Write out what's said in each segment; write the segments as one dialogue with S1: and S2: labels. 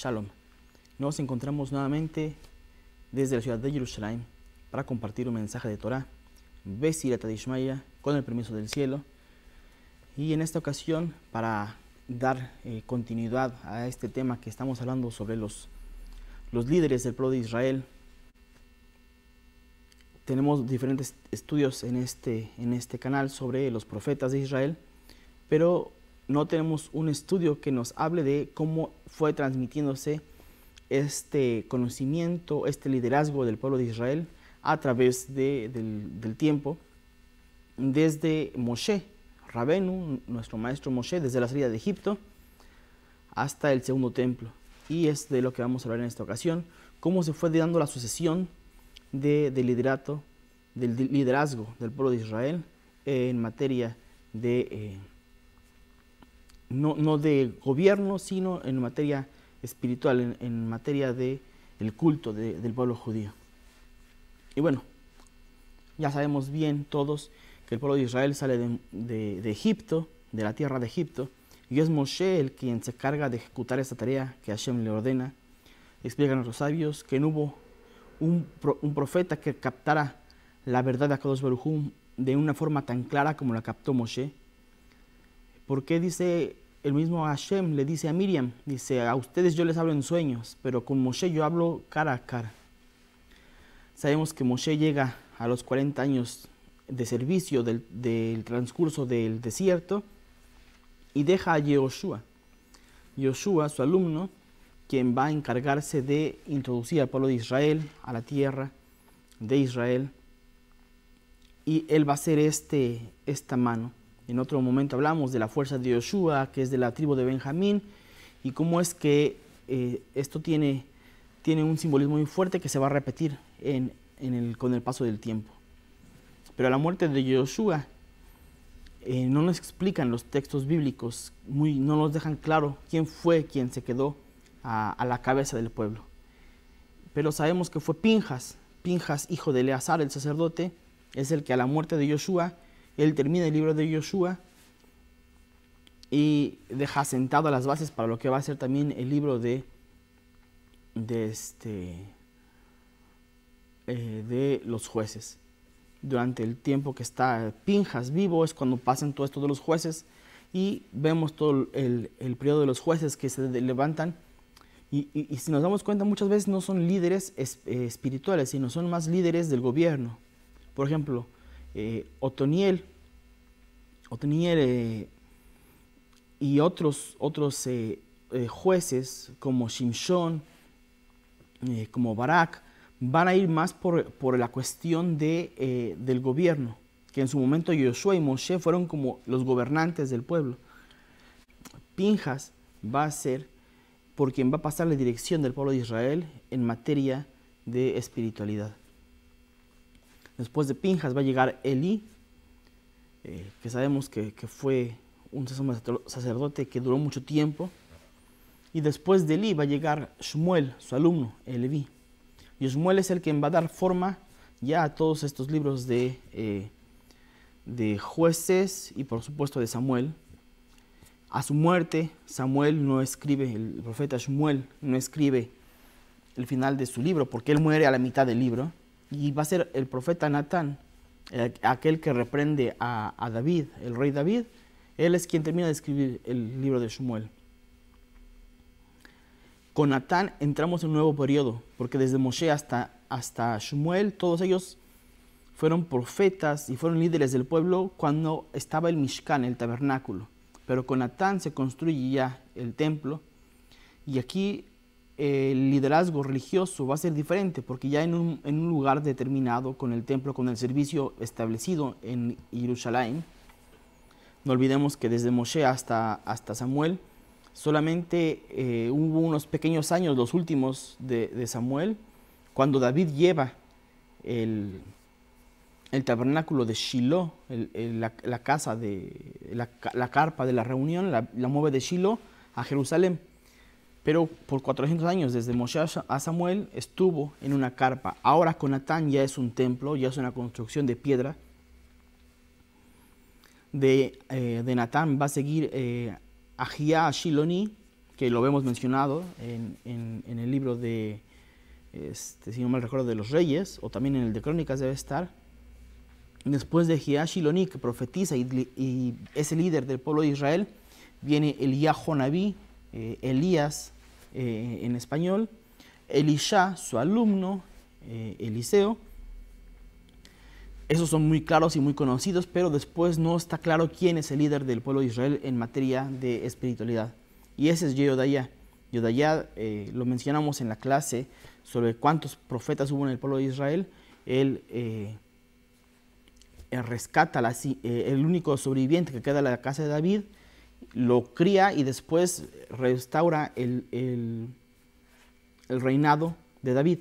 S1: Shalom. Nos encontramos nuevamente desde la ciudad de Jerusalén para compartir un mensaje de Torah, Besirat Dishmaya, con el permiso del cielo. Y en esta ocasión, para dar continuidad a este tema que estamos hablando sobre los líderes del pueblo de Israel, tenemos diferentes estudios en este canal sobre los profetas de Israel, pero no tenemos un estudio que nos hable de cómo fue transmitiéndose este conocimiento, este liderazgo del pueblo de Israel a través del tiempo, desde Moshe Rabenu, nuestro maestro Moshe, desde la salida de Egipto hasta el segundo templo. Y es de lo que vamos a hablar en esta ocasión, cómo se fue dando la sucesión del liderazgo del pueblo de Israel en materia de no de gobierno, sino en materia espiritual, en materia del culto del pueblo judío. Y bueno, ya sabemos bien todos que el pueblo de Israel sale de Egipto, de la tierra de Egipto, y es Moshe el quien se encarga de ejecutar esta tarea que Hashem le ordena. Explican nuestros sabios que no hubo un profeta que captara la verdad de Akadosh Baruj Hu de una forma tan clara como la captó Moshe. Porque dice el mismo Hashem, le dice a Miriam, dice: a ustedes yo les hablo en sueños, pero con Moshe yo hablo cara a cara. Sabemos que Moshe llega a los 40 años de servicio del transcurso del desierto y deja a Yehoshua, su alumno, quien va a encargarse de introducir al pueblo de Israel a la tierra de Israel, y él va a ser esta mano. En otro momento hablamos de la fuerza de Yoshua, que es de la tribu de Benjamín, y cómo es que esto tiene un simbolismo muy fuerte que se va a repetir con el paso del tiempo. Pero a la muerte de Yoshua no nos explican los textos bíblicos, no nos dejan claro quién fue quien se quedó a la cabeza del pueblo. Pero sabemos que fue Pinjas, hijo de Eleazar, el sacerdote, es el que a la muerte de Yoshua, él termina el libro de Yoshua y deja sentado las bases para lo que va a ser también el libro de los jueces. Durante el tiempo que está Pinjas vivo es cuando pasan todo esto de los jueces, y vemos todo el periodo de los jueces que se levantan, y si nos damos cuenta, muchas veces no son líderes espirituales, sino son más líderes del gobierno. Por ejemplo, Otoniel y otros jueces como Shimshon, como Barak, van a ir más por la cuestión del gobierno, que en su momento Yoshua y Moshe fueron como los gobernantes del pueblo. Pinjas va a ser por quien va a pasar la dirección del pueblo de Israel en materia de espiritualidad. Después de Pinjas va a llegar Elí, que sabemos que fue un sacerdote que duró mucho tiempo. Y después de Elí va a llegar Shmuel, su alumno, el Leví. Y Shmuel es el quien va a dar forma ya a todos estos libros de jueces y por supuesto de Samuel. A su muerte, Samuel no escribe, el profeta Shmuel no escribe el final de su libro, porque él muere a la mitad del libro. Y va a ser el profeta Natán, aquel que reprende a David, el rey David. Él es quien termina de escribir el libro de Shmuel. Con Natán entramos en un nuevo periodo, porque desde Moshe hasta Shmuel, todos ellos fueron profetas y fueron líderes del pueblo cuando estaba el Mishkan, el tabernáculo. Pero con Natán se construye ya el templo, y aquí el liderazgo religioso va a ser diferente, porque ya en un lugar determinado, con el templo, con el servicio establecido en Jerusalén. No olvidemos que desde Moshe hasta Samuel solamente hubo unos pequeños años, los últimos de Samuel, cuando David lleva el tabernáculo de Shiloh, la casa la carpa de la reunión, la mueve de Shiloh a Jerusalén. Pero por 400 años, desde Moshe a Samuel, estuvo en una carpa. Ahora con Natán ya es un templo, ya es una construcción de piedra. De Natán va a seguir Ahía Shiloni, que lo vemos mencionado en el libro de, si no mal recuerdo, de los Reyes, o también en el de Crónicas debe estar. Después de Giashiloni, que profetiza y es el líder del pueblo de Israel, viene Eliyahu Nabí, Elías en español, Elisha, su alumno, Eliseo. Esos son muy claros y muy conocidos, pero después no está claro quién es el líder del pueblo de Israel en materia de espiritualidad. Y ese es Yehudayá. Yehudayá lo mencionamos en la clase sobre cuántos profetas hubo en el pueblo de Israel. Él rescata el único sobreviviente que queda de la casa de David, lo cría y después restaura el reinado de David.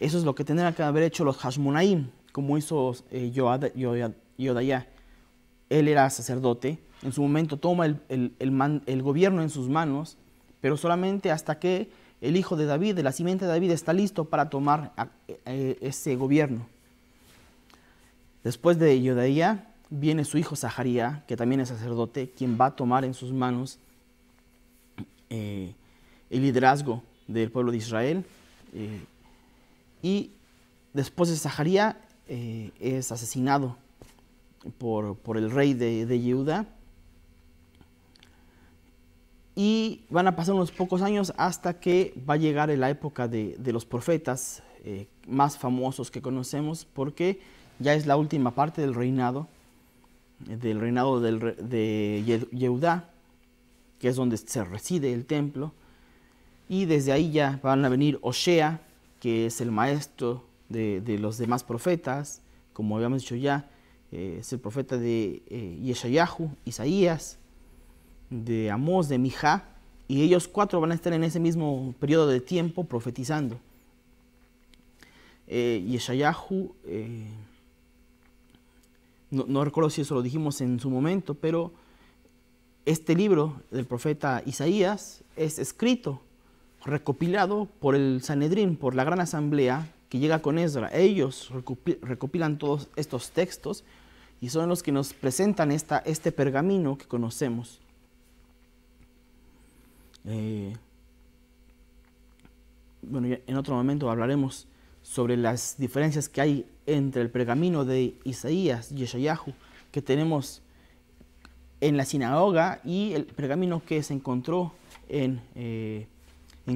S1: Eso es lo que tendrían que haber hecho los Hashmonaim, como hizo Yehudayá. Él era sacerdote, en su momento toma el gobierno en sus manos, pero solamente hasta que el hijo de David, de la simiente de David, está listo para tomar ese gobierno. Después de Yehudayá viene su hijo Zaharía, que también es sacerdote, quien va a tomar en sus manos el liderazgo del pueblo de Israel. Y después de Zaharía es asesinado por el rey de Yehuda. Y van a pasar unos pocos años hasta que va a llegar la época de los profetas más famosos que conocemos, porque ya es la última parte del reinado de Yehudá, que es donde se reside el templo. Y desde ahí ya van a venir Osea, que es el maestro de los demás profetas, como habíamos dicho ya, es el profeta de Yeshayahu, Isaías, de Amós, de Mijá, y ellos 4 van a estar en ese mismo periodo de tiempo profetizando. Yeshayahu, no recuerdo si eso lo dijimos en su momento, pero este libro del profeta Isaías es escrito, recopilado por el Sanedrín, por la gran asamblea que llega con Esdra. Ellos recopilan todos estos textos y son los que nos presentan este pergamino que conocemos. Bueno, en otro momento hablaremos sobre las diferencias que hay entre el pergamino de Isaías, Yeshayahu, que tenemos en la sinagoga, y el pergamino que se encontró en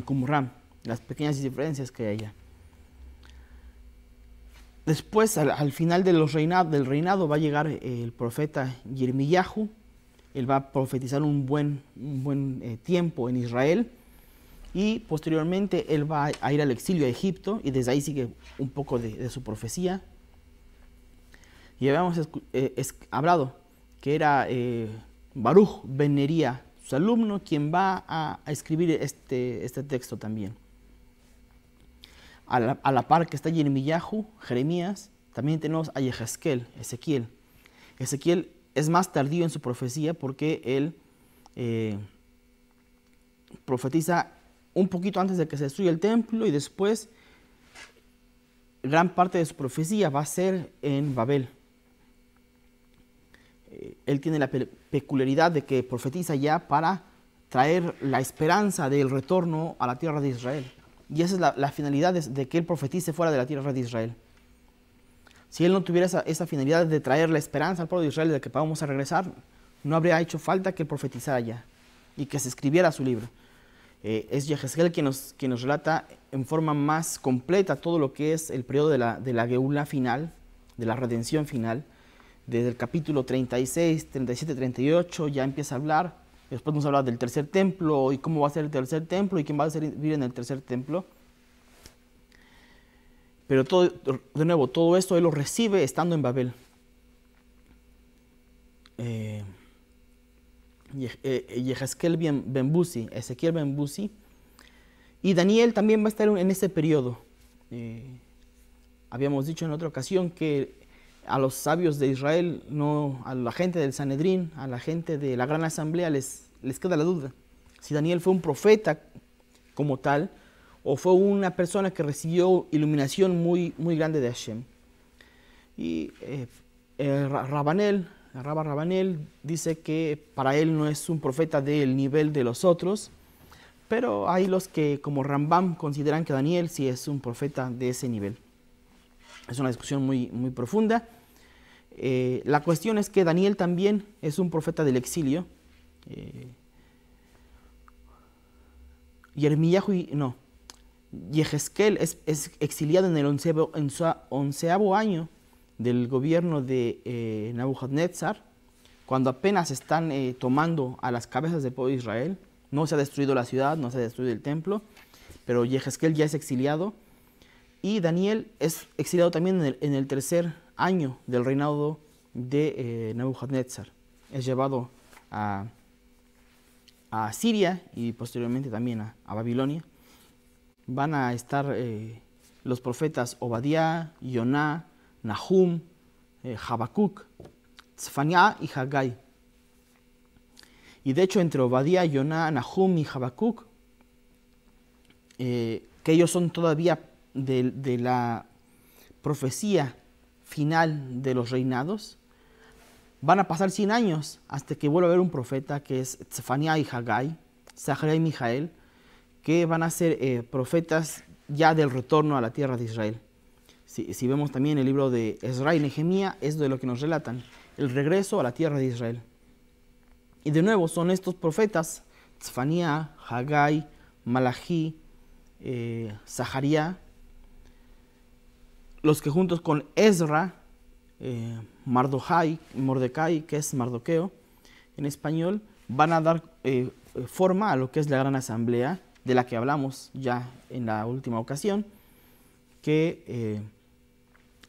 S1: Qumran, las pequeñas diferencias que hay allá. Después, al final del reinado, va a llegar el profeta Yirmiyahu. Él va a profetizar un buen tiempo en Israel, y posteriormente él va a ir al exilio a Egipto, y desde ahí sigue un poco de su profecía. Y habíamos hablado que era Baruch ben Nería, su alumno, quien va a escribir este texto también. A la par que está Yirmiyahu, Jeremías, también tenemos a Yehezkel, Ezequiel. Ezequiel es más tardío en su profecía porque él profetiza un poquito antes de que se destruya el templo, y después gran parte de su profecía va a ser en Babel. Él tiene la peculiaridad de que profetiza ya para traer la esperanza del retorno a la tierra de Israel. Y esa es la finalidad de que él profetice fuera de la tierra de Israel. Si él no tuviera esa finalidad de traer la esperanza al pueblo de Israel de que vamos a regresar, no habría hecho falta que él profetizara ya y que se escribiera su libro. Es Yehezkel quien nos relata en forma más completa todo lo que es el periodo de la Geula final, de la redención final. Desde el capítulo 36, 37, 38 ya empieza a hablar. Después nos habla del tercer templo y cómo va a ser el tercer templo y quién va a vivir en el tercer templo. Pero de nuevo, todo esto él lo recibe estando en Babel. Yehezkel ben Buzi, Ezequiel ben Buzi, y Daniel también va a estar en ese periodo. Habíamos dicho en otra ocasión que a los sabios de Israel, a la gente del Sanedrín, a la gente de la gran asamblea les queda la duda si Daniel fue un profeta como tal o fue una persona que recibió iluminación muy, muy grande de Hashem. Y Rabanel, Rabba Rabanel dice que para él no es un profeta del nivel de los otros, pero hay los que, como Rambam, consideran que Daniel sí es un profeta de ese nivel. Es una discusión muy profunda. La cuestión es que Daniel también es un profeta del exilio. Yehezkel es exiliado en el 11º año del gobierno de Nabucodonosor, cuando apenas están tomando a las cabezas del pueblo de Israel. No se ha destruido la ciudad, no se ha destruido el templo, pero Yehezkel ya es exiliado. Y Daniel es exiliado también en el 3er año del reinado de Nabucodonosor. Es llevado a Siria y posteriormente también a Babilonia. Van a estar los profetas Obadiah, Yoná, Nahum, Habacuc, Tzefaniah y Haggai. Y de hecho entre Obadiah, Yoná, Nahum y Habacuc, que ellos son todavía de la profecía final de los reinados, van a pasar 100 años hasta que vuelva a haber un profeta que es Tzefaniah y Haggai, Zaharia y Mijael, que van a ser profetas ya del retorno a la tierra de Israel. Si vemos también el libro de Ezra y Nehemías, es de lo que nos relatan, el regreso a la tierra de Israel. Y de nuevo son estos profetas, Tzefaniah, Haggai, Malachi, Zaharia, los que juntos con Ezra, Mordecai, que es Mardoqueo en español, van a dar forma a lo que es la gran asamblea, de la que hablamos ya en la última ocasión, que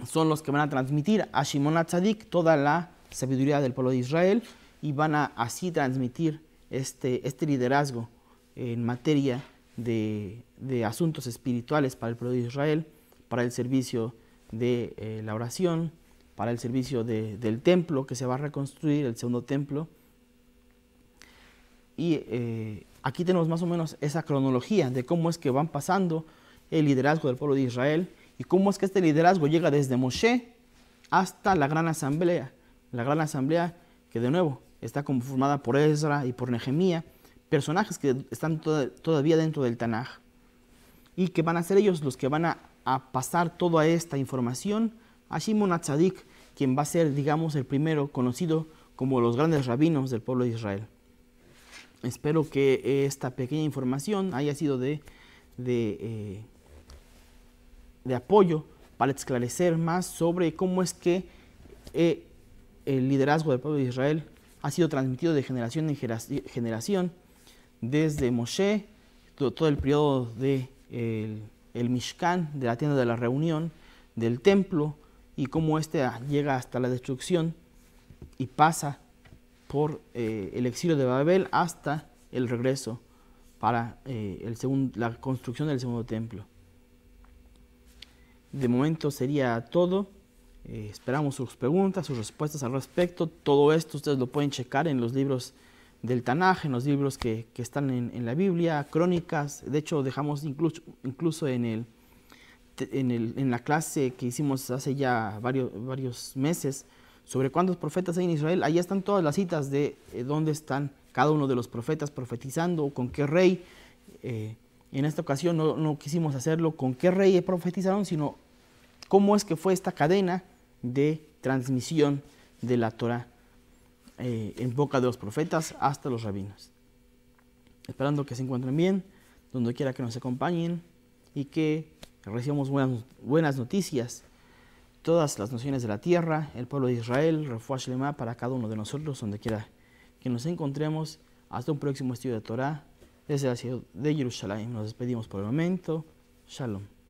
S1: son los que van a transmitir a Shimon HaTzadik toda la sabiduría del pueblo de Israel, y van a así transmitir este liderazgo en materia de asuntos espirituales para el pueblo de Israel, para el servicio de la oración, para el servicio del templo que se va a reconstruir, el segundo templo. Y aquí tenemos más o menos esa cronología de cómo es que van pasando el liderazgo del pueblo de Israel y cómo es que este liderazgo llega desde Moshe hasta la gran asamblea. La gran asamblea que de nuevo está conformada por Ezra y por Nehemías, personajes que están todavía dentro del Tanaj, y que van a ser ellos los que van a pasar toda esta información a Shimon HaTzadik, quien va a ser, digamos, el primero conocido como los grandes rabinos del pueblo de Israel. Espero que esta pequeña información haya sido de apoyo para esclarecer más sobre cómo es que el liderazgo del pueblo de Israel ha sido transmitido de generación en generación, desde Moshe, todo el periodo del Mishkan, de la tienda de la reunión, del templo, y cómo este llega hasta la destrucción y pasa por el exilio de Babel hasta el regreso para la construcción del segundo templo. De momento sería todo. Esperamos sus preguntas, sus respuestas al respecto. Todo esto ustedes lo pueden checar en los libros del Tanaj, en los libros que están en la Biblia, crónicas. De hecho, dejamos incluso en la clase que hicimos hace ya varios meses sobre cuántos profetas hay en Israel. Ahí están todas las citas de dónde están cada uno de los profetas profetizando, con qué rey. En esta ocasión no quisimos hacerlo con qué rey profetizaron, sino cómo es que fue esta cadena de transmisión de la Torah en boca de los profetas hasta los rabinos. Esperando que se encuentren bien, donde quiera que nos acompañen, y que recibamos buenas noticias. Todas las naciones de la tierra, el pueblo de Israel, refuah shlema para cada uno de nosotros, donde quiera que nos encontremos. Hasta un próximo estudio de Torah desde la ciudad de Jerusalén. Nos despedimos por el momento. Shalom.